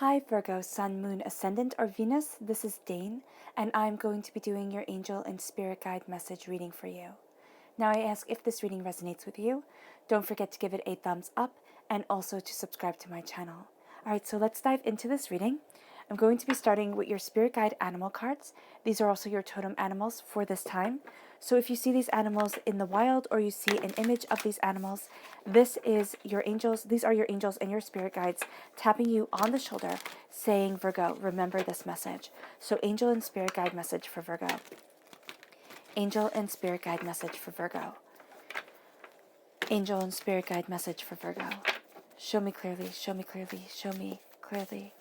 Hi Virgo, Sun, Moon, Ascendant, or Venus. This is Dane, and I'm going to be doing your angel and spirit guide message reading for you. Now I ask if this reading resonates with you. Don't forget to give it a thumbs up and also to subscribe to my channel. Alright, so let's dive into this reading. I'm going to be starting with your spirit guide animal cards. These are also your totem animals for this time. So if you see these animals in the wild or you see an image of these animals, this is your angels. These are your angels and your spirit guides tapping you on the shoulder saying, Virgo, remember this message. So angel and spirit guide message for Virgo. Angel and spirit guide message for Virgo. Angel and spirit guide message for Virgo. Show me clearly, show me clearly, show me clearly.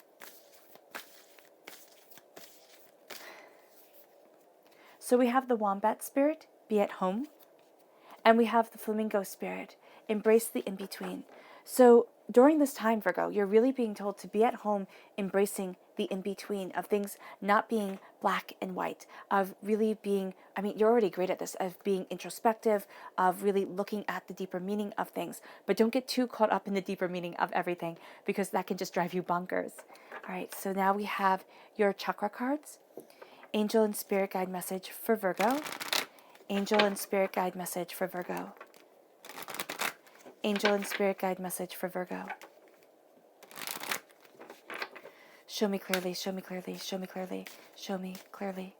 So we have the wombat spirit, be at home. And we have the flamingo spirit, embrace the in-between. So during this time, Virgo, you're really being told to be at home, embracing the in-between of things not being black and white, of really being, you're already great at this, of being introspective, of really looking at the deeper meaning of things. But don't get too caught up in the deeper meaning of everything, because that can just drive you bonkers. All right, so now we have your chakra cards. Angel and spirit guide message for Virgo. Angel and spirit guide message for Virgo. Angel and spirit guide message for Virgo. Show me clearly, show me clearly, show me clearly, show me clearly.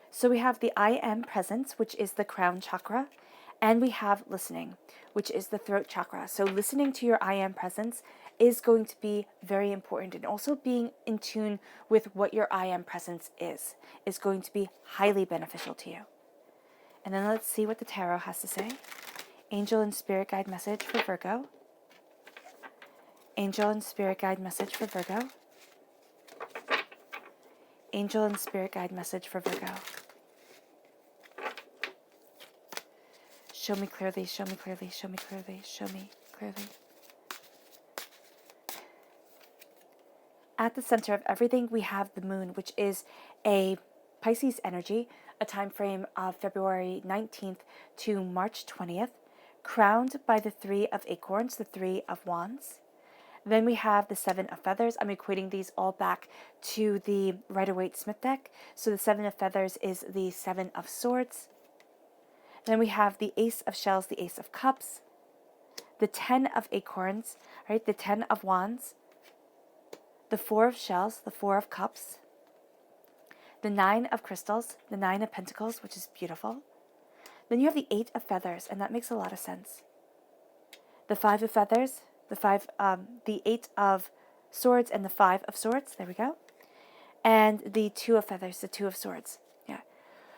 So we have the I am presence, which is the crown chakra, and we have listening, which is the throat chakra. So listening to your I am presence is going to be very important, and also being in tune with what your I am presence is going to be highly beneficial to you. And then let's see what the tarot has to say. Angel and spirit guide message for Virgo. Angel and spirit guide message for Virgo. Angel and spirit guide message for Virgo. Show me clearly, show me clearly, show me clearly, show me clearly. At the center of everything, we have the moon, which is a Pisces energy, a time frame of February 19th to March 20th, crowned by the Three of Acorns, the Three of Wands. Then we have the Seven of Feathers. I'm equating these all back to the Rider-Waite-Smith deck. So the Seven of Feathers is the Seven of Swords. Then we have the Ace of Shells, the Ace of Cups, the Ten of Acorns, right? The Ten of Wands, the Four of Shells, the Four of Cups, the Nine of Crystals, the Nine of Pentacles, which is beautiful. Then you have the Eight of Feathers, and that makes a lot of sense. The Five of Feathers, the Eight of Swords, and the Five of Swords. There we go. And the Two of Feathers, the Two of Swords. Yeah.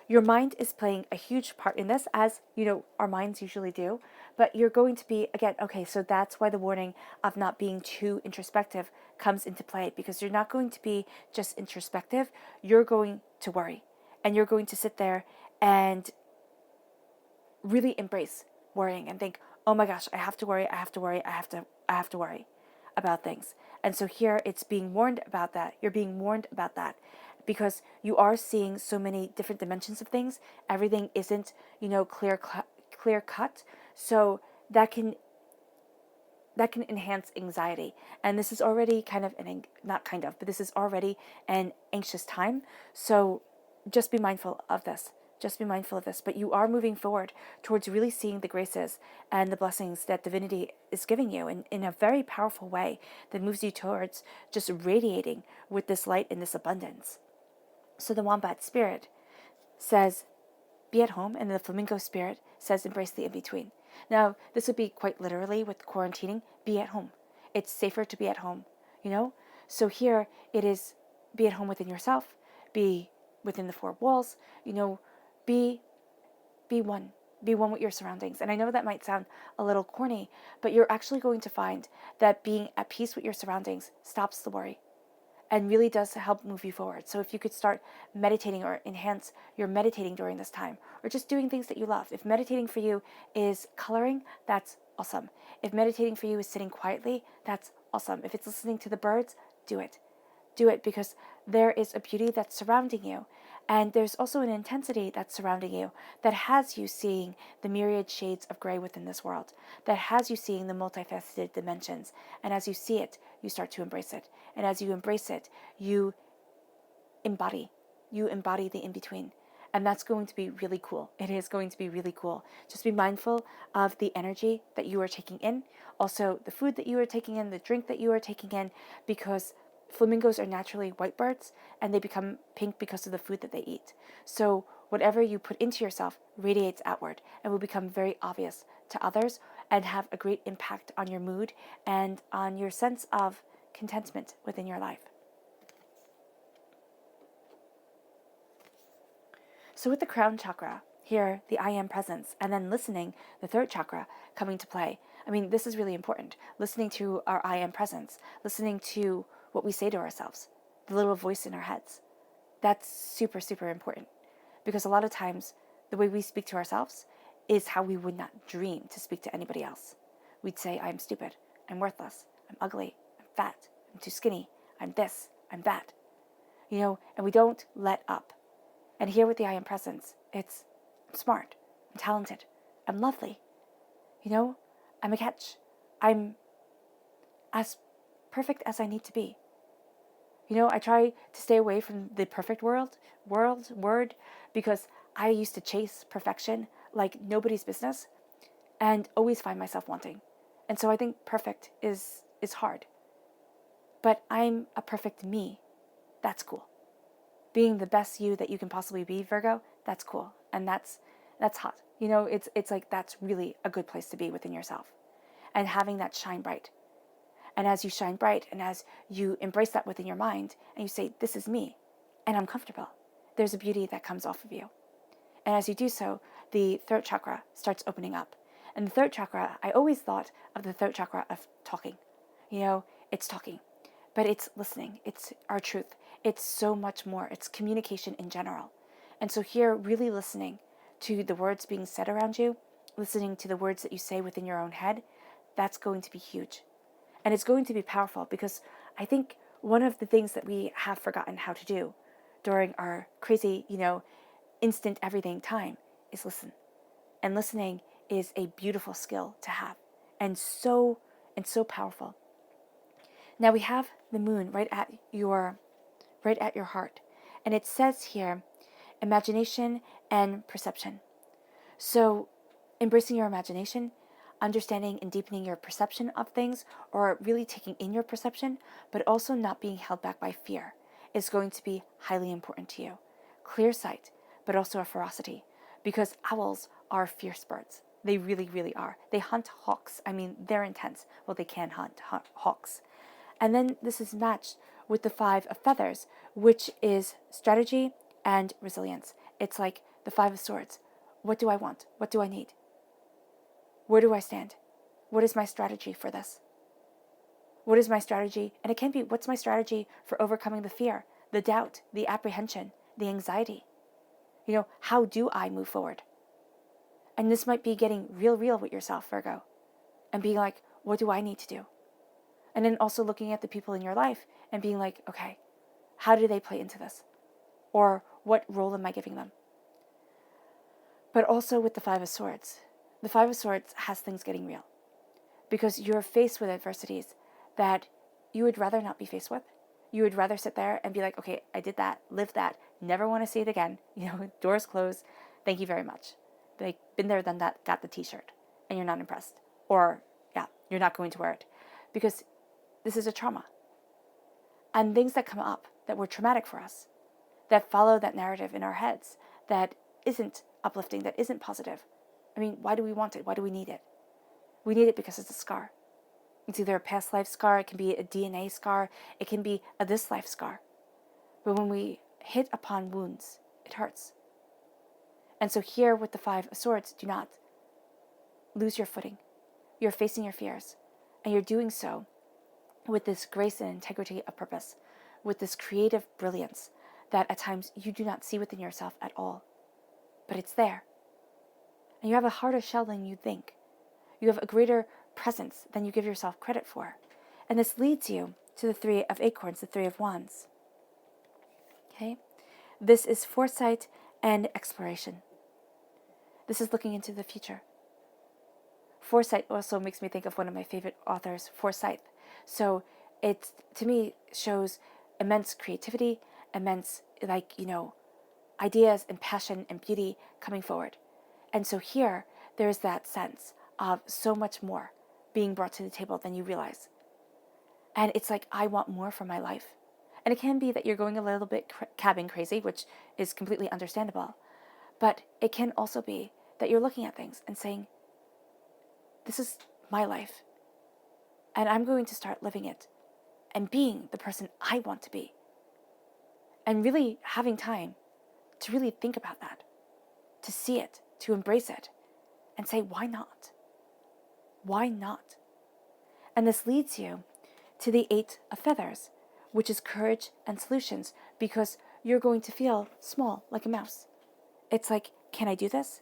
Your mind is playing a huge part in this, as, our minds usually do. But you're going to be, again, okay, so that's why the warning of not being too introspective comes into play, because you're not going to be just introspective. You're going to worry. And you're going to sit there and really embrace worrying and think, oh my gosh, I have to worry, I have to worry, I have to worry about things. And so here it's being warned about that. You're being warned about that because you are seeing so many different dimensions of things. Everything isn't, clear cut. So that can enhance anxiety. And this is already this is already an anxious time. So just be mindful of this. Just be mindful of this. But you are moving forward towards really seeing the graces and the blessings that divinity is giving you in a very powerful way that moves you towards just radiating with this light and this abundance. So the wombat spirit says, be at home, and the flamingo spirit says, embrace the in-between. Now, this would be quite literally with quarantining, be at home. It's safer to be at home, So here it is, be at home within yourself, be within the four walls, be one. Be one with your surroundings. And I know that might sound a little corny, but you're actually going to find that being at peace with your surroundings stops the worry and really does help move you forward. So if you could start meditating or enhance your meditating during this time, or just doing things that you love. If meditating for you is coloring, that's awesome. If meditating for you is sitting quietly, that's awesome. If it's listening to the birds, do it. Do it, because there is a beauty that's surrounding you. And there's also an intensity that's surrounding you that has you seeing the myriad shades of gray within this world, that has you seeing the multifaceted dimensions. And as you see it, you start to embrace it. And as you embrace it, you embody. You embody the in-between. And that's going to be really cool. It is going to be really cool. Just be mindful of the energy that you are taking in, also the food that you are taking in, the drink that you are taking in, because flamingos are naturally white birds and they become pink because of the food that they eat. So whatever you put into yourself radiates outward and will become very obvious to others and have a great impact on your mood and on your sense of contentment within your life. So with the crown chakra, here, the I am presence, and then listening, the third chakra, coming to play. I mean, this is really important. Listening to our I am presence, listening to what we say to ourselves, the little voice in our heads. That's super, super important. Because a lot of times, the way we speak to ourselves is how we would not dream to speak to anybody else. We'd say, I'm stupid, I'm worthless, I'm ugly, I'm fat, I'm too skinny, I'm this, I'm that. And we don't let up. And here with the I am presence, it's I'm smart, I'm talented, I'm lovely. I'm a catch. I'm as perfect as I need to be. I try to stay away from the perfect word, because I used to chase perfection like nobody's business and always find myself wanting. And so I think perfect is hard. But I'm a perfect me. That's cool. Being the best you that you can possibly be, Virgo, that's cool. And that's hot. It's like that's really a good place to be within yourself. And having that shine bright. And as you shine bright and as you embrace that within your mind and you say, this is me and I'm comfortable, there's a beauty that comes off of you. And as you do so, the third chakra starts opening up. And the third chakra, I always thought of the third chakra of talking. It's talking, but it's listening. It's our truth. It's so much more. It's communication in general. And so here, really listening to the words being said around you, listening to the words that you say within your own head, that's going to be huge. And it's going to be powerful because I think one of the things that we have forgotten how to do during our crazy, instant everything time is listen. And listening is a beautiful skill to have and so powerful. Now we have the moon right at your heart. And it says here, imagination and perception. So embracing your imagination, understanding and deepening your perception of things, or really taking in your perception, but also not being held back by fear, is going to be highly important to you. Clear sight, but also a ferocity, because owls are fierce birds. They really, really are. They hunt hawks. I mean, they're intense. Well, they can hunt hawks. And then this is matched with the 5 of feathers, which is strategy and resilience. It's like the 5 of swords. What do I want? What do I need? Where do I stand? What is my strategy for this? What is my strategy? And it can be, what's my strategy for overcoming the fear, the doubt, the apprehension, the anxiety? How do I move forward? And this might be getting real with yourself, Virgo, and being like, what do I need to do? And then also looking at the people in your life and being like, okay, how do they play into this? Or what role am I giving them? But also with the 5 of swords. The 5 of swords has things getting real. Because you're faced with adversities that you would rather not be faced with. You would rather sit there and be like, okay, I did that, lived that, never want to see it again. Doors closed. Thank you very much. Like, been there, done that, got the t-shirt. And you're not impressed. Or, yeah, you're not going to wear it. Because this is a trauma. And things that come up that were traumatic for us, that follow that narrative in our heads, that isn't uplifting, that isn't positive. I mean, why do we want it? Why do we need it? We need it because it's a scar. It's either a past life scar, it can be a DNA scar, it can be a this life scar. But when we hit upon wounds, it hurts. And so here with the 5 of swords, do not lose your footing. You're facing your fears, and you're doing so with this grace and integrity of purpose, with this creative brilliance that at times you do not see within yourself at all. But it's there. And you have a harder shell than you think. You have a greater presence than you give yourself credit for. And this leads you to the 3 of acorns, the 3 of wands. Okay? This is foresight and exploration. This is looking into the future. Foresight also makes me think of one of my favorite authors, Forsyth. So it, to me, shows immense creativity, immense, ideas and passion and beauty coming forward. And so here, there's that sense of so much more being brought to the table than you realize. And it's like, I want more for my life. And it can be that you're going a little bit cabin crazy, which is completely understandable. But it can also be that you're looking at things and saying, this is my life. And I'm going to start living it and being the person I want to be. And really having time to really think about that, to see it, to embrace it, and say, why not? Why not? And this leads you to the 8 of Feathers, which is courage and solutions, because you're going to feel small like a mouse. It's like, can I do this?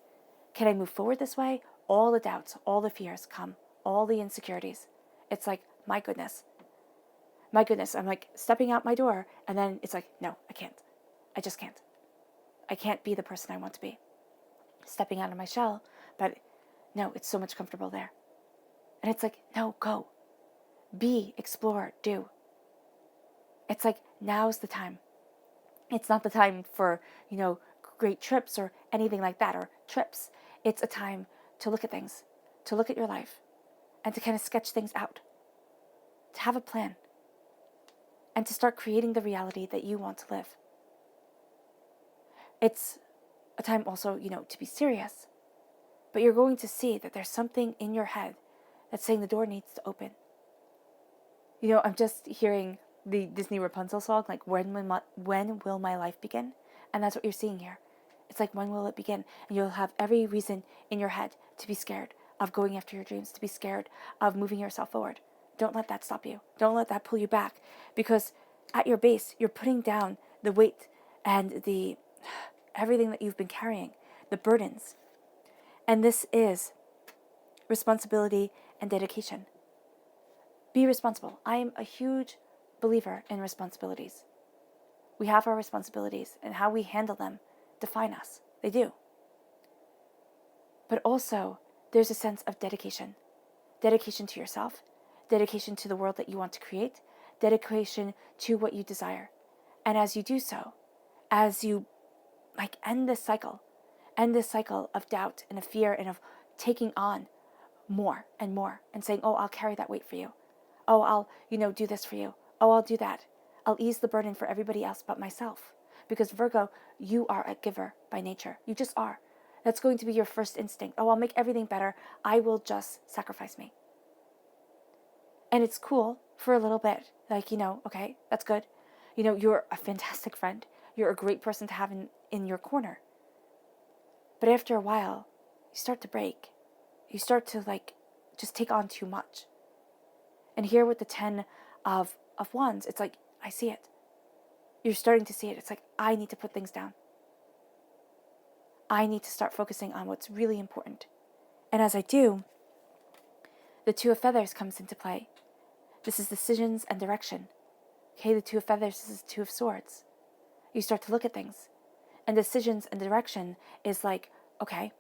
Can I move forward this way? All the doubts, all the fears come, all the insecurities. It's like, my goodness, I'm like stepping out my door, and then it's like, no, I can't. I just can't. I can't be the person I want to be. Stepping out of my shell, but no, it's so much comfortable there. And it's like, no, go. Be, explore, do. It's like, now's the time. It's not the time for, great trips or anything like that, or trips. It's a time to look at things, to look at your life, and to kind of sketch things out, to have a plan, and to start creating the reality that you want to live. It's a time also, to be serious, but you're going to see that there's something in your head that's saying the door needs to open. I'm just hearing the Disney Rapunzel song, like, when will my life begin? And that's what you're seeing here. It's like, when will it begin? And you'll have every reason in your head to be scared of going after your dreams, to be scared of moving yourself forward. Don't let that stop you. Don't let that pull you back, because at your base, you're putting down the weight and the everything that you've been carrying, the burdens. And this is responsibility and dedication. Be responsible. I am a huge believer in responsibilities. We have our responsibilities, and how we handle them define us. They do. But also, there's a sense of dedication. Dedication to yourself, dedication to the world that you want to create, dedication to what you desire. And as you do so, as you end this cycle of doubt and of fear and of taking on more and more and saying, oh, I'll carry that weight for you. Oh, I'll, do this for you. Oh, I'll do that. I'll ease the burden for everybody else but myself. Because Virgo, you are a giver by nature. You just are. That's going to be your first instinct. Oh, I'll make everything better. I will just sacrifice me. And it's cool for a little bit. Okay, that's good. You're a fantastic friend. You're a great person to have in your corner. But after a while, you start to break. You start to just take on too much. And here with the 10 of Wands, it's like, I see it. You're starting to see it. It's like, I need to put things down. I need to start focusing on what's really important. And as I do, the 2 of Feathers comes into play. This is decisions and direction. Okay, the 2 of Feathers is the 2 of Swords. You start to look at things. And decisions and direction is like, okay,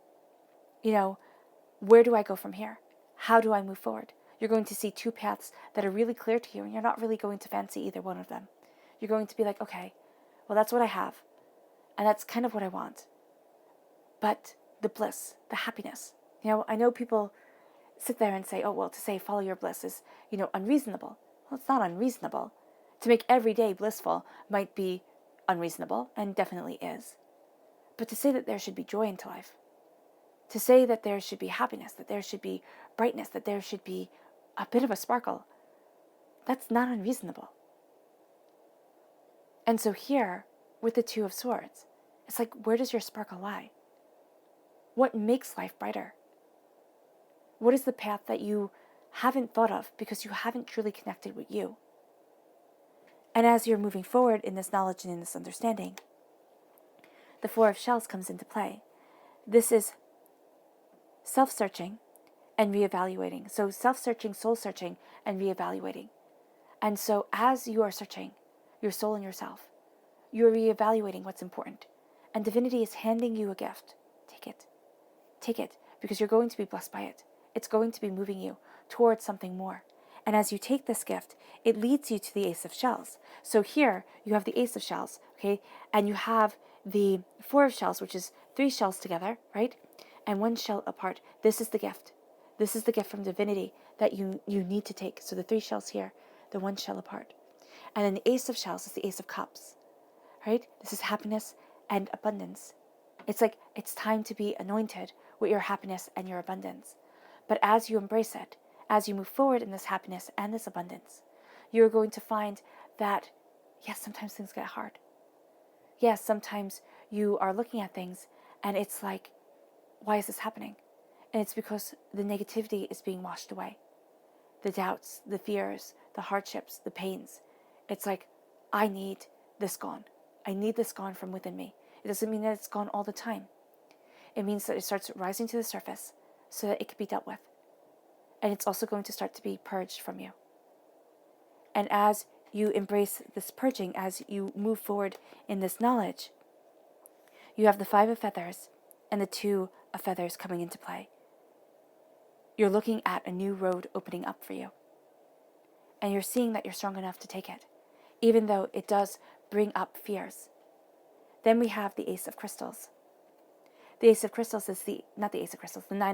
where do I go from here? How do I move forward? You're going to see 2 paths that are really clear to you, and you're not really going to fancy either one of them. You're going to be like, okay, well, that's what I have. And that's kind of what I want. But the bliss, the happiness. I know people sit there and say, oh, well, to say follow your bliss is, unreasonable. Well, it's not unreasonable. To make every day blissful might be unreasonable, and definitely is. But to say that there should be joy into life, to say that there should be happiness, that there should be brightness, that there should be a bit of a sparkle, that's not unreasonable. And so here, with the 2 of Swords, it's like, where does your sparkle lie? What makes life brighter? What is the path that you haven't thought of because you haven't truly connected with you? And as you're moving forward in this knowledge and in this understanding, the 4 of Shells comes into play. This is self-searching and reevaluating. So self-searching, soul-searching, and reevaluating. And so as you are searching your soul and yourself, you're reevaluating what's important. And divinity is handing you a gift. Take it. Take it, because you're going to be blessed by it. It's going to be moving you towards something more. And as you take this gift, it leads you to the Ace of Shells. So here you have the Ace of Shells, okay? And you have the Four of Shells, which is 3 shells together, right? And 1 shell apart. This is the gift. This is the gift from divinity that you need to take. So the 3 shells here, the 1 shell apart. And then the Ace of Shells is the Ace of Cups, right? This is happiness and abundance. It's like it's time to be anointed with your happiness and your abundance. But as you embrace it, as you move forward in this happiness and this abundance, you're going to find that, yes, sometimes things get hard. Yes, sometimes you are looking at things and it's like, why is this happening? And it's because the negativity is being washed away. The doubts, the fears, the hardships, the pains. It's like, I need this gone. I need this gone from within me. It doesn't mean that it's gone all the time. It means that it starts rising to the surface so that it can be dealt with. And it's also going to start to be purged from you. And as you embrace this purging, as you move forward in this knowledge, you have the 5 of Feathers and the 2 of Feathers coming into play. You're looking at a new road opening up for you. And you're seeing that you're strong enough to take it, even though it does bring up fears. Then we have the Ace of Crystals. The Ace of Crystals is the 9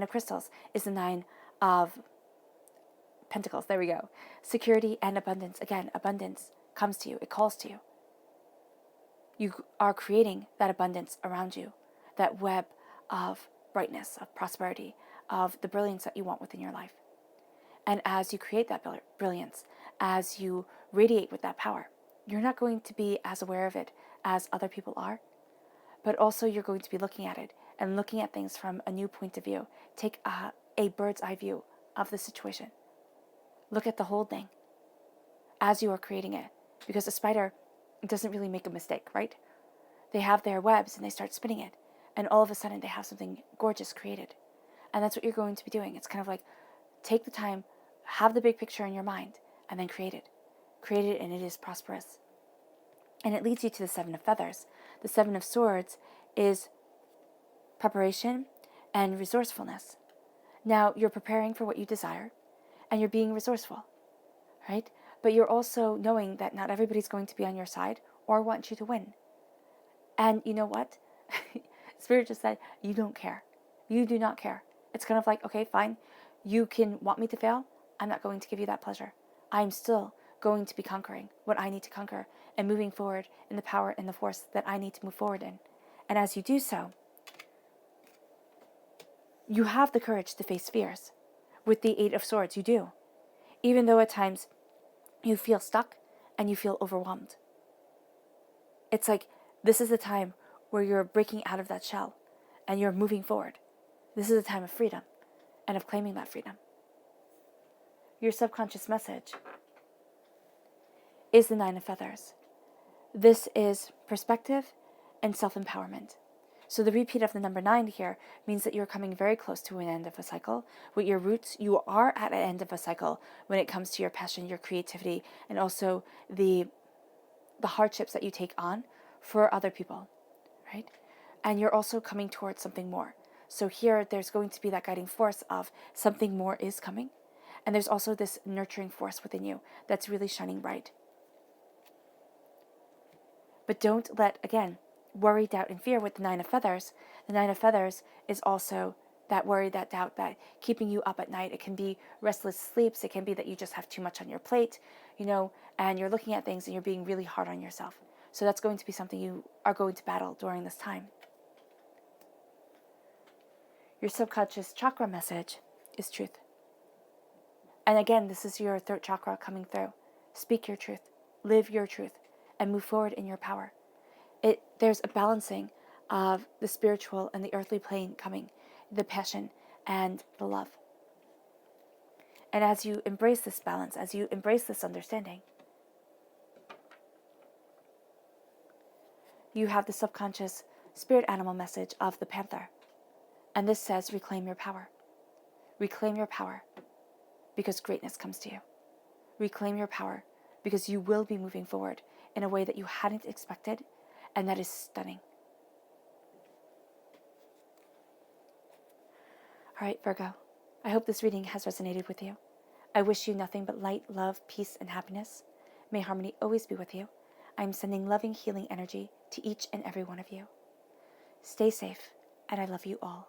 of Crystals is the 9 of Pentacles. There we go. Security and abundance. Again, abundance comes to you. It calls to you. You are creating that abundance around you, that web of brightness, of prosperity, of the brilliance that you want within your life. And as you create that brilliance, as you radiate with that power, you're not going to be as aware of it as other people are, but also you're going to be looking at it and looking at things from a new point of view. Take a bird's eye view of the situation. Look at the whole thing as you are creating it, because a spider doesn't really make a mistake, right? They have their webs and they start spinning it, and all of a sudden they have something gorgeous created. And that's what you're going to be doing. It's kind of like, take the time, have the big picture in your mind, and then create it. Create it, and it is prosperous. And it leads you to the 7 of Feathers. The 7 of Swords is preparation and resourcefulness. Now, you're preparing for what you desire, and you're being resourceful, right? But you're also knowing that not everybody's going to be on your side or want you to win. And you know what? Spirit just said, you don't care. You do not care. It's kind of like, okay, fine. You can want me to fail. I'm not going to give you that pleasure. I'm still going to be conquering what I need to conquer and moving forward in the power and the force that I need to move forward in. And as you do so, you have the courage to face fears. With the 8 of Swords, you do. Even though at times you feel stuck and you feel overwhelmed. It's like this is the time where you're breaking out of that shell and you're moving forward. This is a time of freedom and of claiming that freedom. Your subconscious message is the 9 of Feathers. This is perspective and self-empowerment. So the repeat of the number 9 here means that you're coming very close to an end of a cycle. With your roots, you are at an end of a cycle when it comes to your passion, your creativity, and also the hardships that you take on for other people, right? And you're also coming towards something more. So here, there's going to be that guiding force of something more is coming. And there's also this nurturing force within you that's really shining bright. But don't let, again, worry, doubt, and fear with the 9 of Feathers. The 9 of Feathers is also that worry, that doubt, that keeping you up at night. It can be restless sleeps. It can be that you just have too much on your plate, and you're looking at things and you're being really hard on yourself. So that's going to be something you are going to battle during this time. Your subconscious chakra message is truth. And again, this is your 3rd chakra coming through. Speak your truth, live your truth, and move forward in your power. There's a balancing of the spiritual and the earthly plane coming, the passion and the love. And as you embrace this balance, as you embrace this understanding, you have the subconscious spirit animal message of the panther. And this says, reclaim your power. Reclaim your power because greatness comes to you. Reclaim your power because you will be moving forward in a way that you hadn't expected, And that is stunning. All right, Virgo, I hope this reading has resonated with you. I wish you nothing but light, love, peace, and happiness. May harmony always be with you. I am sending loving, healing energy to each and every one of you. Stay safe, and I love you all.